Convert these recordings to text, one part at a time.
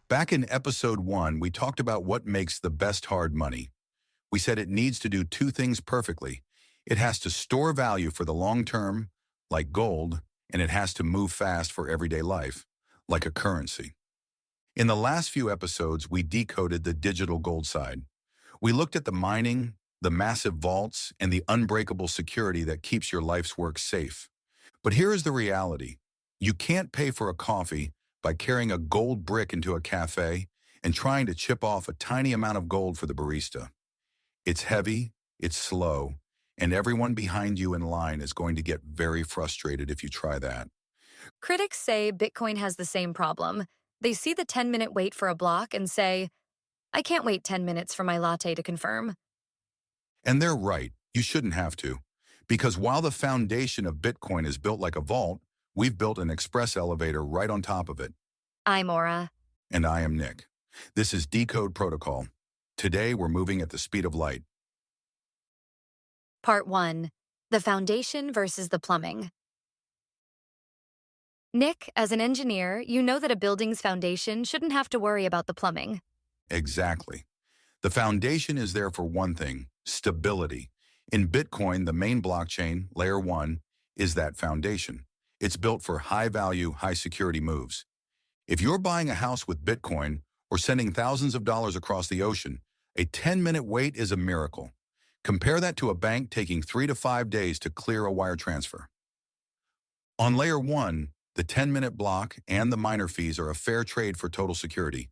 Back in episode 1, we talked about what makes the best hard money. We said it needs to do two things perfectly. It has to store value for the long term, like gold, and it has to move fast for everyday life, like a currency. In the last few episodes, we decoded the digital gold side. We looked at the mining, the massive vaults, and the unbreakable security that keeps your life's work safe. But here is the reality. You can't pay for a coffee by carrying a gold brick into a cafe and trying to chip off a tiny amount of gold for the barista. It's heavy, it's slow, and everyone behind you in line is going to get very frustrated if you try that. Critics say Bitcoin has the same problem. They see the 10-minute wait for a block and say, I can't wait 10 minutes for my latte to confirm. And they're right, you shouldn't have to. Because while the foundation of Bitcoin is built like a vault, we've built an express elevator right on top of it. I'm Aura. And I am Nick. This is Decode Protocol. Today we're moving at the speed of light. Part 1. The Foundation versus the Plumbing. Nick, as an engineer, you know that a building's foundation shouldn't have to worry about the plumbing. Exactly. The foundation is there for one thing, stability. In Bitcoin, the main blockchain, layer 1, is that foundation. It's built for high-value, high-security moves. If you're buying a house with Bitcoin or sending thousands of dollars across the ocean, a 10-minute wait is a miracle. Compare that to a bank taking 3 to 5 days to clear a wire transfer. On layer 1, the 10-minute block and the miner fees are a fair trade for total security.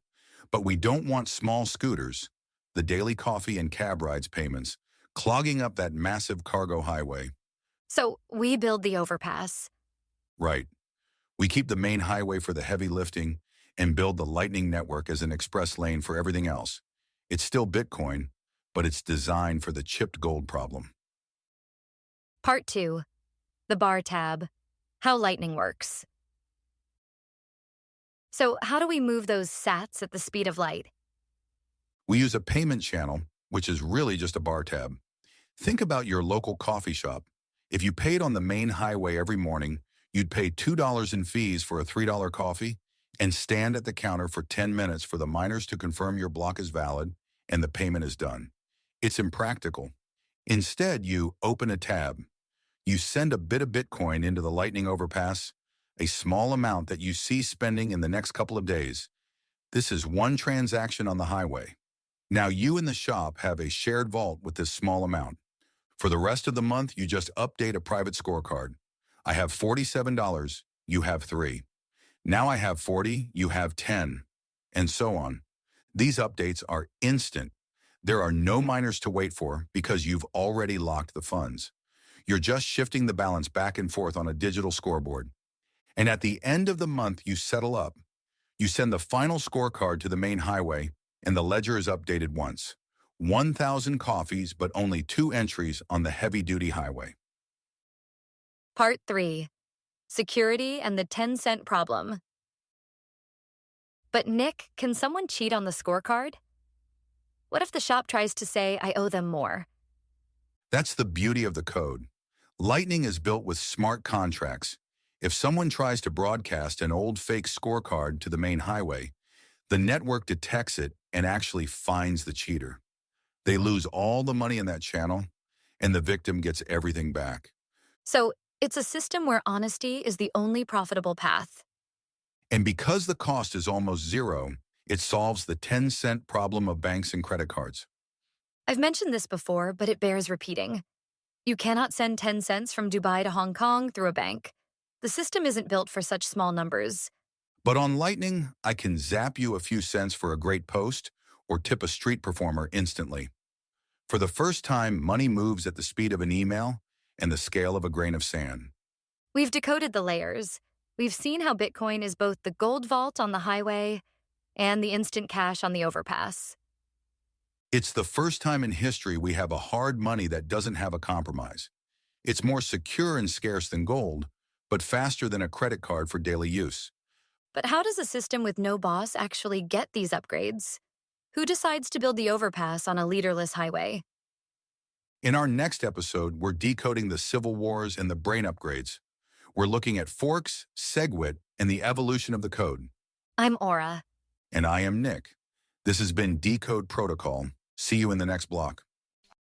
But we don't want small scooters, the daily coffee and cab rides payments, clogging up that massive cargo highway. So we build the overpass. Right. We keep the main highway for the heavy lifting and build the Lightning Network as an express lane for everything else. It's still Bitcoin, but it's designed for the chipped gold problem. Part 2. The bar tab. How Lightning works. So how do we move those sats at the speed of light? We use a payment channel, which is really just a bar tab. Think about your local coffee shop. If you paid on the main highway every morning, you'd pay $2 in fees for a $3 coffee and stand at the counter for 10 minutes for the miners to confirm your block is valid and the payment is done. It's impractical. Instead, you open a tab. You send a bit of Bitcoin into the Lightning Overpass, a small amount that you see spending in the next couple of days. This is one transaction on the highway. Now you and the shop have a shared vault with this small amount. For the rest of the month, you just update a private scorecard. I have $47, you have 3. Now I have 40, you have 10, and so on. These updates are instant. There are no miners to wait for because you've already locked the funds. You're just shifting the balance back and forth on a digital scoreboard. And at the end of the month, you settle up. You send the final scorecard to the main highway, and the ledger is updated once. 1,000 coffees, but only 2 entries on the heavy-duty highway. Part 3. Security and the 10-cent problem. But Nick, can someone cheat on the scorecard? What if the shop tries to say I owe them more? That's the beauty of the code. Lightning is built with smart contracts. If someone tries to broadcast an old fake scorecard to the main highway, the network detects it and actually fines the cheater. They lose all the money in that channel, and the victim gets everything back. So it's a system where honesty is the only profitable path. And because the cost is almost zero, it solves the 10-cent problem of banks and credit cards. I've mentioned this before, but it bears repeating. You cannot send 10 cents from Dubai to Hong Kong through a bank. The system isn't built for such small numbers. But on Lightning, I can zap you a few cents for a great post or tip a street performer instantly. For the first time, money moves at the speed of an email and the scale of a grain of sand. We've decoded the layers. We've seen how Bitcoin is both the gold vault on the highway and the instant cash on the overpass. It's the first time in history we have a hard money that doesn't have a compromise. It's more secure and scarce than gold, but faster than a credit card for daily use. But how does a system with no boss actually get these upgrades? Who decides to build the overpass on a leaderless highway? In our next episode, we're decoding the civil wars and the brain upgrades. We're looking at forks, SegWit, and the evolution of the code. I'm Aura. And I am Nick. This has been Decode Protocol. See you in the next block.